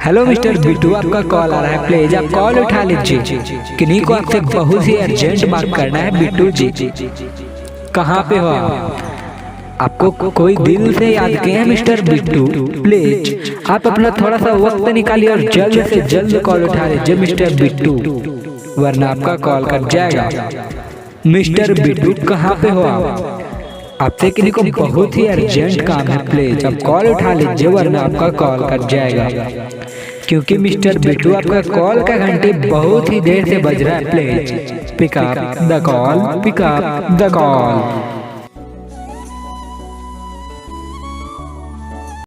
Hello mister Bittu, आपका call आ रहा है, प्लीज आप कॉल उठा लीजिए। किन्हीं को आपसे बहुत ही अर्जेंट बात करना है बिट्टू जी। कहाँ पे हो आप? आपको कोई दिल से याद किया है मिस्टर बिट्टू? प्लीज आप अपना थोड़ा सा वक्त निकालिए और जल्द से जल्द कॉल उठा लीजिए मिस्टर बिट्टू, वरना आपका कॉल कट जाएगा। मिस्टर बिट्टू कहाँ पे हो आप? आपसे किन्हीं को बहुत ही अर्जेंट काम है, प्लीज आप कॉल उठा लीजिए वरना आपका कॉल कट जाएगा। क्योंकि मिस्टर बिट्टू आपका कॉल का घंटे बहुत ही देर से बज रहा है, please pick up the call, pick up the call.